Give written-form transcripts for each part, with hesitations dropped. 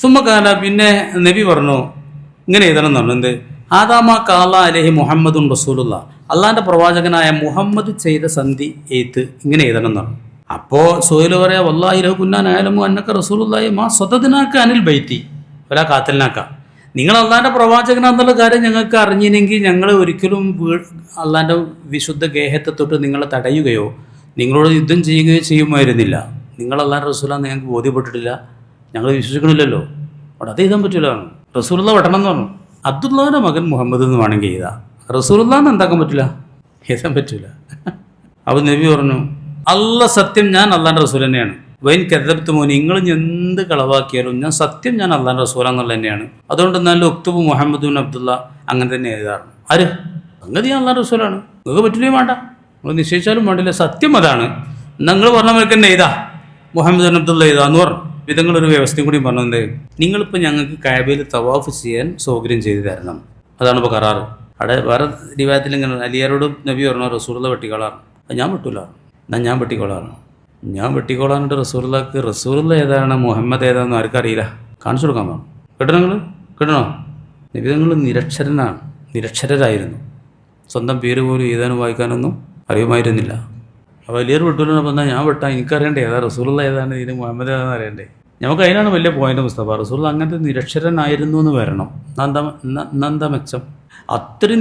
സുമ്മക്കാല പിന്നെ നബി പറഞ്ഞു ഇങ്ങനെ എഴുതണം എന്ന് പറഞ്ഞു. എന്ത്? ആദാമ കാല അലഹി മുഹമ്മദുൻ റസൂലുള്ള, അള്ളാന്റെ പ്രവാചകനായ മുഹമ്മദ് ചെയ്ത സന്ധി എഴുത്ത് ഇങ്ങനെ എഴുതണം എന്ന് പറഞ്ഞു. അപ്പോൾ സുഹൈൽ പറയാ വല്ലാഹി ലൗ കുന്നാ നഅലമു അന്നക റസൂലുള്ളാഹി മാ സദദ്നാക അനിൽ ബൈത്തി വലാ ഖാതൽനാക. നിങ്ങൾ അള്ളാന്റെ പ്രവാചകനാന്നുള്ള കാര്യം ഞങ്ങൾക്ക് അറിഞ്ഞില്ലെങ്കിൽ ഞങ്ങൾ ഒരിക്കലും അള്ളാന്റെ വിശുദ്ധ ഗേഹത്തെ തൊട്ട് നിങ്ങളെ തടയുകയോ നിങ്ങളോട് യുദ്ധം ചെയ്യുകയോ ചെയ്യുമായിരുന്നില്ല. നിങ്ങൾ അള്ളാന്റെ റസൂലാന്ന് ഞങ്ങൾക്ക് ബോധ്യപ്പെട്ടിട്ടില്ല, ഞങ്ങൾ വിശ്വസിക്കണില്ലല്ലോ, അവിടെ അത് എഴുതാൻ പറ്റില്ല. റസൂലുള്ള വെട്ടണം എന്ന് പറഞ്ഞു. അബ്ദുള്ളാന്റെ മകൻ മുഹമ്മദ് എന്ന് വേണമെങ്കിൽ എഴുതാം, റസൂലുള്ളാന്ന് എന്താക്കാൻ പറ്റില്ല, എഴുതാൻ പറ്റില്ല. അപ്പോൾ നബി പറഞ്ഞു അല്ല സത്യം, ഞാൻ അള്ളാന്റെ റസൂൽ തന്നെയാണ്. വൈൻ കെതബ്തു മോനി, നിങ്ങൾ എന്ത് കളവാക്കിയാലും ഞാൻ സത്യം ഞാൻ അള്ളാന്റെ റസൂലാന്നുള്ള തന്നെയാണ്. അതുകൊണ്ട് എന്നാലും ഒക്തുബ് മുഹമ്മദുൻ അബ്ദുള്ള അങ്ങനെ തന്നെ എഴുതാറ്. ആര്? സംഗതി ഞാൻ അള്ളാന്റെ റസൂലാണ്, നിങ്ങൾക്ക് പറ്റില്ലേ വേണ്ട, നിങ്ങൾ നിശ്ചയിച്ചാലും വേണ്ടില്ല, സത്യം അതാണ്. നിങ്ങൾ പറഞ്ഞ പോലെ തന്നെ എഴുതാ മുഹമ്മദ് അബ്ദുള്ള എഴുതാന്ന് പറഞ്ഞു. വിധങ്ങളൊരു വ്യവസ്ഥയും കൂടി പറഞ്ഞത്, നിങ്ങളിപ്പോൾ ഞങ്ങൾക്ക് കഅബയിൽ തവാഫ് ചെയ്യാൻ സൗകര്യം ചെയ്തു തരണം, അതാണ് ഇപ്പോൾ കരാറ്. അവിടെ വേറെ റിവായത്തിൽ ഇങ്ങനെ അലിയാരോട് നബി പറഞ്ഞു റസൂലുള്ള വെട്ടിക്കോളാറ്. ഞാൻ വെട്ടൂല, എന്നാൽ ഞാൻ വെട്ടിക്കോളാറ്. ഞാൻ വെട്ടിക്കോളാനിട്ട് റസൂലുള്ളാക്ക് റസൂലുള്ള ഏതാണ് മുഹമ്മദ് ഏതാണെന്ന് ആർക്കറിയില്ല, കാണിച്ചു കൊടുക്കാൻ പറഞ്ഞു. കേട്ടോ നിങ്ങൾ? കേട്ടണോ? നബി നിങ്ങൾ നിരക്ഷരരായിരുന്നു, സ്വന്തം പേര് പോലും എഴുതാനും വായിക്കാനൊന്നും അറിയുമായിരുന്നില്ല. അപ്പോൾ വലിയൊരു വെട്ടൂലെന്ന് പറഞ്ഞാൽ ഞാൻ വെട്ടാം, എനിക്കറിയണ്ടേ ഏതാ റസൂലുള്ള ഏതാണ് ഇതിന് മുഹമ്മദ് ഏതാണെന്ന് അറിയണ്ടേ. നമുക്ക് അതിനാണ് വലിയ പോയിന്റ് മുസ്തഫ. റസൂലുള്ള അങ്ങനത്തെ നിരക്ഷരനായിരുന്നു എന്ന് വരണം, എന്താ മെച്ചം? അത്രയും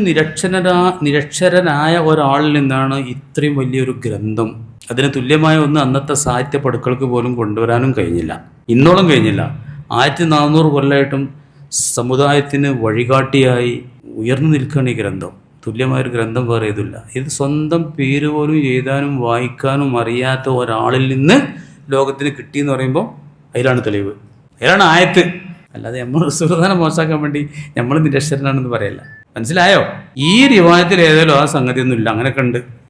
നിരക്ഷരനായ ഒരാളിൽ നിന്നാണ് ഇത്രയും വലിയൊരു ഗ്രന്ഥം, അതിന് തുല്യമായ ഒന്ന് അന്നത്തെ സാഹിത്യ പടുക്കൾക്ക് പോലും കൊണ്ടുവരാനും കഴിഞ്ഞില്ല, ഇന്നോളം കഴിഞ്ഞില്ല. 1400 കൊല്ലമായിട്ടും സമുദായത്തിന് വഴികാട്ടിയായി ഉയർന്നു നിൽക്കുകയാണ് ഈ ഗ്രന്ഥം. തുല്യമായൊരു ഗ്രന്ഥം വേറെ ഏതുമില്ല. ഇത് സ്വന്തം പേര് പോലും എഴുതാനും വായിക്കാനും അറിയാത്ത ഒരാളിൽ നിന്ന് ലോകത്തിന് കിട്ടിയെന്ന് പറയുമ്പോൾ അതിലാണ് തെളിവ്, അതിലാണ് ആയത്ത്. അല്ലാതെ നമ്മൾ സുഹൃദാനം മോശമാക്കാൻ വേണ്ടി നമ്മൾ നിരക്ഷരനാണെന്ന് പറയല്ല. മനസ്സിലായോ? ഈ റിവായത്തിൽ ഏതായാലും ആ സംഗതിയൊന്നും ഇല്ല, അങ്ങനെയൊക്കെ ഉണ്ട്.